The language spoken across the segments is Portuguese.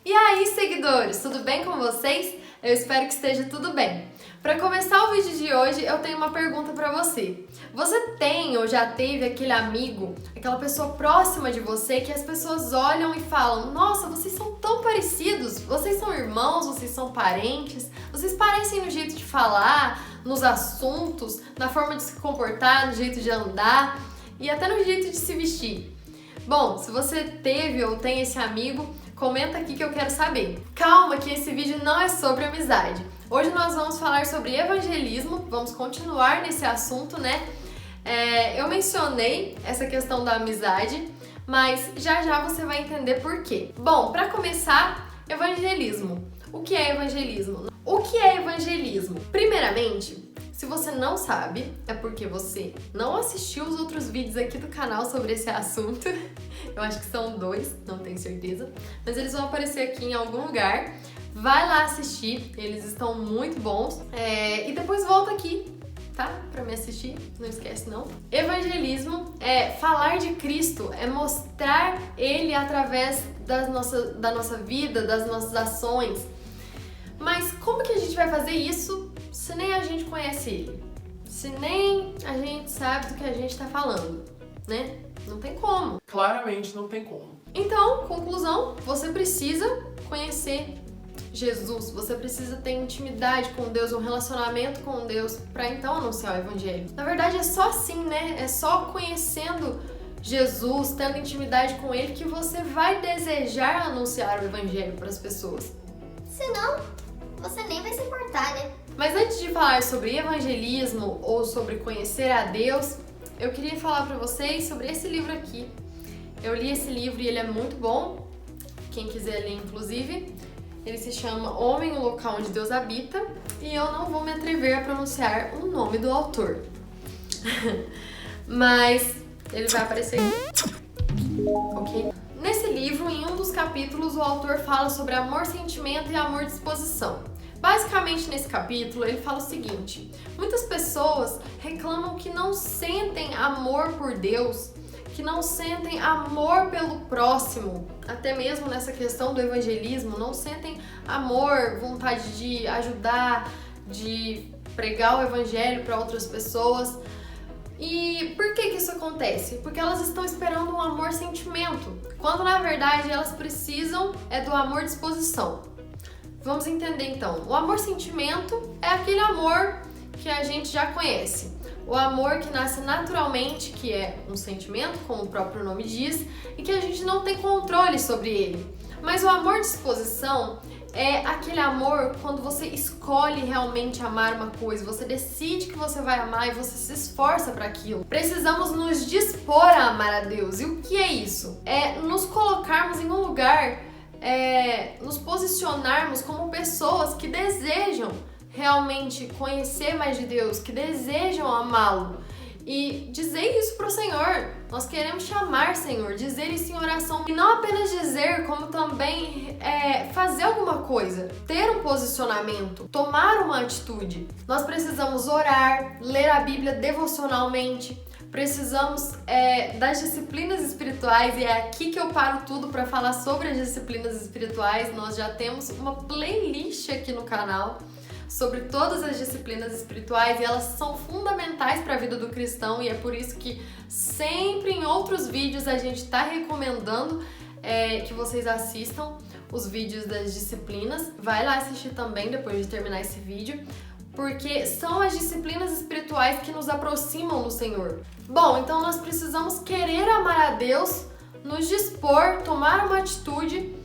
E aí, seguidores, tudo bem com vocês? Eu espero que esteja tudo bem. Para começar o vídeo de hoje, eu tenho uma pergunta para você. Você tem ou já teve aquele amigo, aquela pessoa próxima de você que as pessoas olham e falam: "Nossa, vocês são tão parecidos, vocês são irmãos, vocês são parentes, vocês parecem no jeito de falar, nos assuntos, na forma de se comportar, no jeito de andar e até no jeito de se vestir." Bom, se você teve ou tem esse amigo, comenta aqui que eu quero saber. Calma que esse vídeo não é sobre amizade. Hoje nós vamos falar sobre evangelismo, vamos continuar nesse assunto, né? Eu mencionei essa questão da amizade, mas já você vai entender por quê. Bom, para começar, evangelismo. O que é evangelismo? O que é evangelismo? Primeiramente, se você não sabe, é porque você não assistiu os outros vídeos aqui do canal sobre esse assunto. Eu acho que são 2, não tenho certeza, mas eles vão aparecer aqui em algum lugar. Vai lá assistir, eles estão muito bons. E depois volta aqui, tá? Pra me assistir, não esquece não. Evangelismo é falar de Cristo, é mostrar Ele através da nossa vida, das nossas ações. Mas como que a gente vai fazer isso se nem a gente conhece Ele? Se nem a gente sabe do que a gente tá falando, né? Não tem como. Claramente não tem como. Então, conclusão, você precisa conhecer Jesus, você precisa ter intimidade com Deus, um relacionamento com Deus para então anunciar o Evangelho. Na verdade é só assim, né? É só conhecendo Jesus, tendo intimidade com Ele que você vai desejar anunciar o Evangelho para as pessoas. Senão, você nem vai se importar, né? Mas antes de falar sobre evangelismo ou sobre conhecer a Deus, eu queria falar para vocês sobre esse livro aqui. Eu li esse livro e ele é muito bom, quem quiser ler inclusive. Ele se chama Homem, o Local Onde Deus Habita, e eu não vou me atrever a pronunciar o nome do autor. Mas ele vai aparecer aqui, ok? Nesse livro, em um dos capítulos, o autor fala sobre amor, sentimento e amor disposição. Basicamente, nesse capítulo, ele fala o seguinte: muitas pessoas reclamam que não sentem amor por Deus, que não sentem amor pelo próximo, até mesmo nessa questão do evangelismo, não sentem amor, vontade de ajudar, de pregar o evangelho para outras pessoas. E por que isso acontece? Porque elas estão esperando um amor-sentimento, quando na verdade elas precisam do amor-disposição. Vamos entender então. O amor-sentimento é aquele amor que a gente já conhece. O amor que nasce naturalmente, que é um sentimento, como o próprio nome diz, e que a gente não tem controle sobre ele. Mas o amor-disposição é aquele amor quando você escolhe realmente amar uma coisa, você decide que você vai amar e você se esforça para aquilo. Precisamos nos dispor a amar a Deus. E o que é isso? É nos colocarmos em um lugar, nos posicionarmos como pessoas que desejam realmente conhecer mais de Deus, que desejam amá-lo. E dizer isso pro Senhor. Nós queremos chamar Senhor, dizer isso em oração. E não apenas dizer, como também fazer alguma coisa, ter um posicionamento, tomar uma atitude. Nós precisamos orar, ler a Bíblia devocionalmente, precisamos das disciplinas espirituais, e é aqui que eu paro tudo para falar sobre as disciplinas espirituais. Nós já temos uma playlist aqui no canal sobre todas as disciplinas espirituais e elas são fundamentais para a vida do cristão, e é por isso que sempre em outros vídeos a gente está recomendando que vocês assistam os vídeos das disciplinas. Vai lá assistir também depois de terminar esse vídeo, porque são as disciplinas espirituais que nos aproximam do Senhor. Bom, então nós precisamos querer amar a Deus, nos dispor, tomar uma atitude,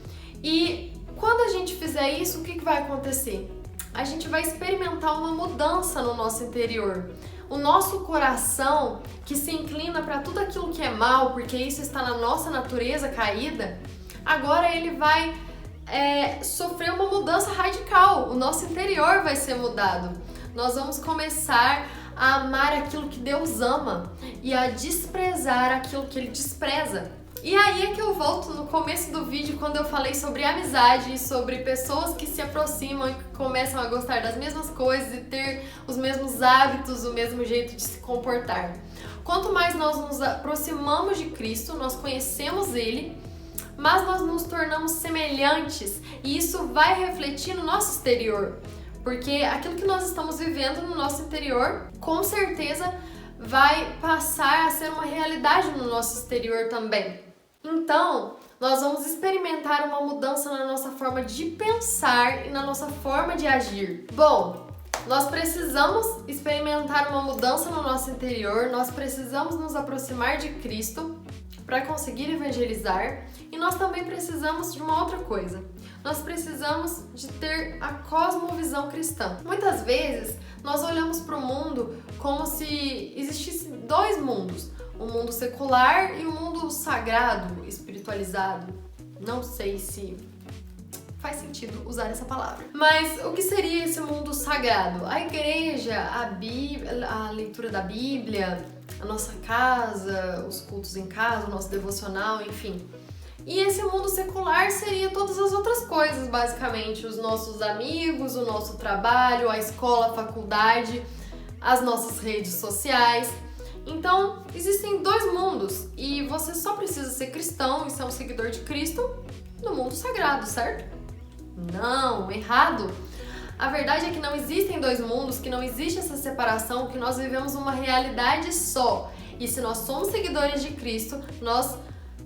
e quando a gente fizer isso, o que vai acontecer? A gente vai experimentar uma mudança no nosso interior. O nosso coração, que se inclina para tudo aquilo que é mal, porque isso está na nossa natureza caída, agora ele vai sofrer uma mudança radical. O nosso interior vai ser mudado. Nós vamos começar a amar aquilo que Deus ama e a desprezar aquilo que Ele despreza. E aí é que eu volto no começo do vídeo, quando eu falei sobre amizade e sobre pessoas que se aproximam e que começam a gostar das mesmas coisas e ter os mesmos hábitos, o mesmo jeito de se comportar. Quanto mais nós nos aproximamos de Cristo, nós conhecemos Ele, mas nós nos tornamos semelhantes e isso vai refletir no nosso exterior. Porque aquilo que nós estamos vivendo no nosso interior, com certeza vai passar a ser uma realidade no nosso exterior também. Então, nós vamos experimentar uma mudança na nossa forma de pensar e na nossa forma de agir. Bom, nós precisamos experimentar uma mudança no nosso interior, nós precisamos nos aproximar de Cristo para conseguir evangelizar e nós também precisamos de uma outra coisa. Nós precisamos de ter a cosmovisão cristã. Muitas vezes nós olhamos para o mundo como se existissem dois mundos, o mundo secular e o mundo sagrado, espiritualizado. Não sei se faz sentido usar essa palavra. Mas o que seria esse mundo sagrado? A igreja, a Bíblia, a leitura da Bíblia, a nossa casa, os cultos em casa, o nosso devocional, enfim. E esse mundo secular seria todas as outras coisas, basicamente. Os nossos amigos, o nosso trabalho, a escola, a faculdade, as nossas redes sociais. Então, existem dois mundos e você só precisa ser cristão e ser um seguidor de Cristo no mundo sagrado, certo? Não, errado! A verdade é que não existem dois mundos, que não existe essa separação, que nós vivemos uma realidade só. E se nós somos seguidores de Cristo, nós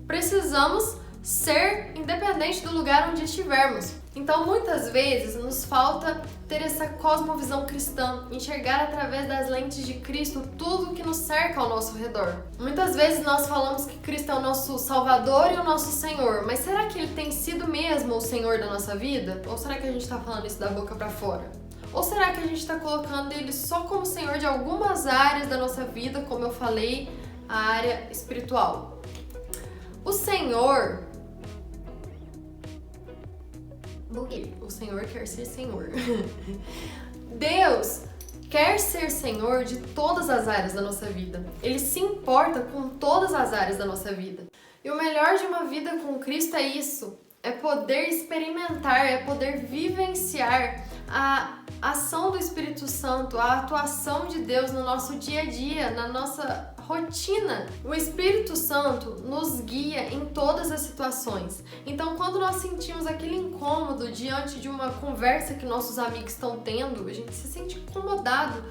precisamos ser independente do lugar onde estivermos. Então, muitas vezes, nos falta ter essa cosmovisão cristã, enxergar através das lentes de Cristo tudo que nos cerca ao nosso redor. Muitas vezes nós falamos que Cristo é o nosso Salvador e o nosso Senhor, mas será que Ele tem sido mesmo o Senhor da nossa vida? Ou será que a gente está falando isso da boca para fora? Ou será que a gente está colocando Ele só como Senhor de algumas áreas da nossa vida, como eu falei, a área espiritual? O Senhor... O Senhor quer ser Senhor. Deus quer ser Senhor de todas as áreas da nossa vida. Ele se importa com todas as áreas da nossa vida. E o melhor de uma vida com Cristo é isso. É poder experimentar, é poder vivenciar a ação do Espírito Santo, a atuação de Deus no nosso dia a dia, na nossa rotina. O Espírito Santo nos guia em todas as situações. Então, quando nós sentimos aquele incômodo diante de uma conversa que nossos amigos estão tendo, a gente se sente incomodado.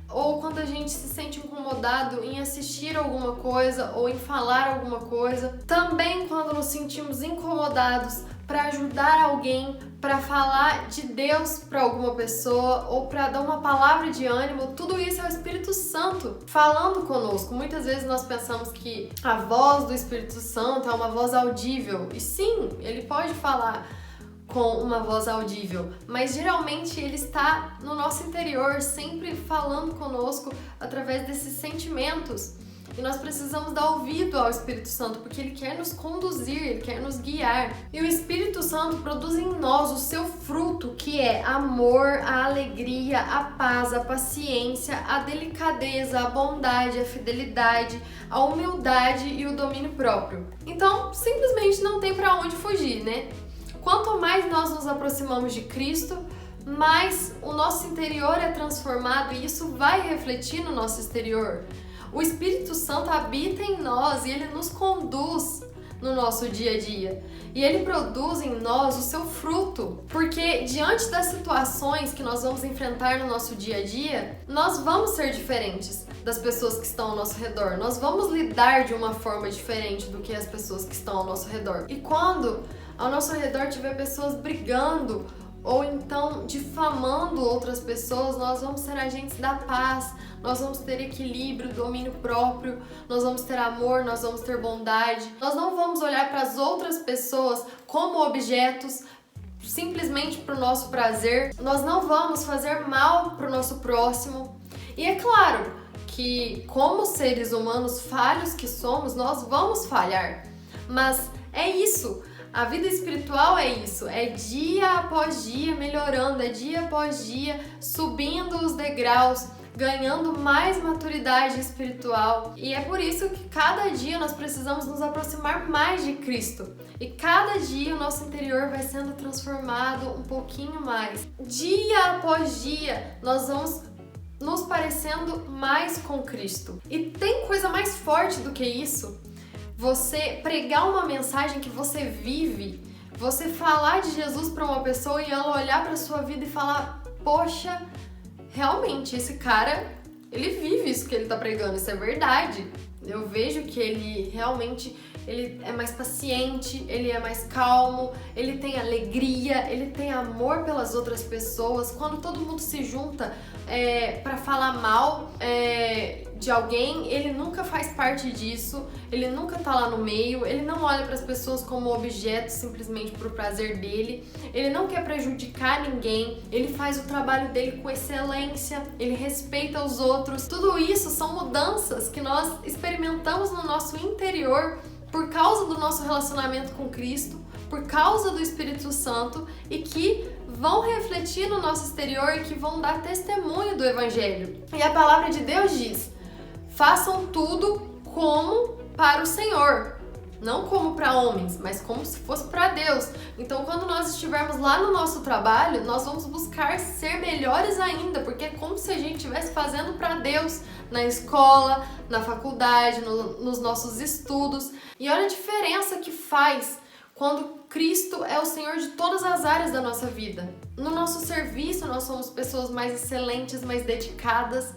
Ou quando a gente se sente incomodado em assistir alguma coisa ou em falar alguma coisa. Também quando nos sentimos incomodados para ajudar alguém, para falar de Deus para alguma pessoa ou para dar uma palavra de ânimo, tudo isso é o Espírito Santo falando conosco. Muitas vezes nós pensamos que a voz do Espírito Santo é uma voz audível. E sim, ele pode falar com uma voz audível, mas geralmente ele está no nosso interior, sempre falando conosco através desses sentimentos. E nós precisamos dar ouvido ao Espírito Santo, porque ele quer nos conduzir, ele quer nos guiar. E o Espírito Santo produz em nós o seu fruto, que é amor, a alegria, a paz, a paciência, a delicadeza, a bondade, a fidelidade, a humildade e o domínio próprio. Então, simplesmente não tem para onde fugir, né? Quanto mais nós nos aproximamos de Cristo, mais o nosso interior é transformado e isso vai refletir no nosso exterior. O Espírito Santo habita em nós e ele nos conduz no nosso dia a dia. E ele produz em nós o seu fruto, porque diante das situações que nós vamos enfrentar no nosso dia a dia, nós vamos ser diferentes das pessoas que estão ao nosso redor. Nós vamos lidar de uma forma diferente do que as pessoas que estão ao nosso redor. E quando ao nosso redor tiver pessoas brigando ou então difamando outras pessoas, nós vamos ser agentes da paz, nós vamos ter equilíbrio, domínio próprio, nós vamos ter amor, nós vamos ter bondade. Nós não vamos olhar para as outras pessoas como objetos, simplesmente para o nosso prazer. Nós não vamos fazer mal para o nosso próximo. E é claro que, como seres humanos falhos que somos, nós vamos falhar. Mas é isso. A vida espiritual é isso, é dia após dia melhorando, é dia após dia subindo os degraus, ganhando mais maturidade espiritual. E é por isso que cada dia nós precisamos nos aproximar mais de Cristo. E cada dia o nosso interior vai sendo transformado um pouquinho mais. Dia após dia nós vamos nos parecendo mais com Cristo. E tem coisa mais forte do que isso? você pregar uma mensagem que você vive, você falar de Jesus para uma pessoa e ela olhar para sua vida e falar: poxa, realmente esse cara, ele vive isso que ele tá pregando, isso é verdade. Eu vejo que ele realmente ele é mais paciente, ele é mais calmo, ele tem alegria, ele tem amor pelas outras pessoas. Quando todo mundo se junta para falar mal de alguém, ele nunca faz parte disso, ele nunca tá lá no meio, ele não olha para as pessoas como objetos simplesmente pro prazer dele, ele não quer prejudicar ninguém, ele faz o trabalho dele com excelência, ele respeita os outros. Tudo isso são mudanças que nós experimentamos no nosso interior por causa do nosso relacionamento com Cristo, por causa do Espírito Santo e que vão refletir no nosso exterior e que vão dar testemunho do Evangelho. E a palavra de Deus diz: façam tudo como para o Senhor, não como para homens, mas como se fosse para Deus. Então, quando nós estivermos lá no nosso trabalho, nós vamos buscar ser melhores ainda, porque é como se a gente estivesse fazendo para Deus, na escola, na faculdade, nos nossos estudos. E olha a diferença que faz quando Cristo é o Senhor de todas as áreas da nossa vida. No nosso serviço, nós somos pessoas mais excelentes, mais dedicadas.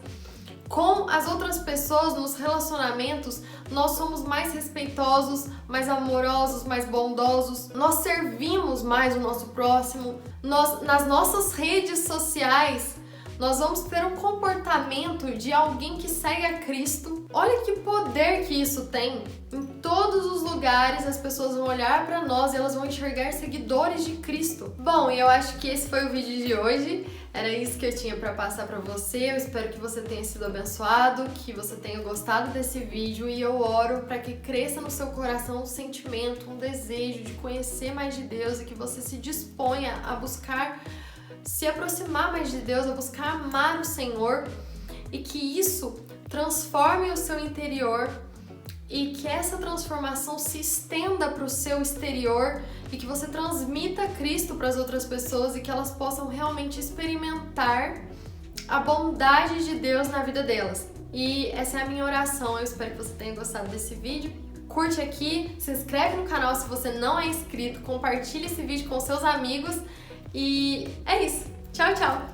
Com as outras pessoas, nos relacionamentos, nós somos mais respeitosos, mais amorosos, mais bondosos. Nós servimos mais o nosso próximo. Nas nossas redes sociais, nós vamos ter um comportamento de alguém que segue a Cristo. Olha que poder que isso tem. Em todos os lugares as pessoas vão olhar para nós e elas vão enxergar seguidores de Cristo. Bom, e eu acho que esse foi o vídeo de hoje. Era isso que eu tinha para passar para você. Eu espero que você tenha sido abençoado, que você tenha gostado desse vídeo e eu oro para que cresça no seu coração um sentimento, um desejo de conhecer mais de Deus e que você se disponha a buscar se aproximar mais de Deus, a buscar amar o Senhor e que isso transforme o seu interior e que essa transformação se estenda para o seu exterior e que você transmita Cristo para as outras pessoas e que elas possam realmente experimentar a bondade de Deus na vida delas. E essa é a minha oração. Eu espero que você tenha gostado desse vídeo. Curte aqui, se inscreve no canal se você não é inscrito, compartilhe esse vídeo com seus amigos e é isso. Tchau, tchau!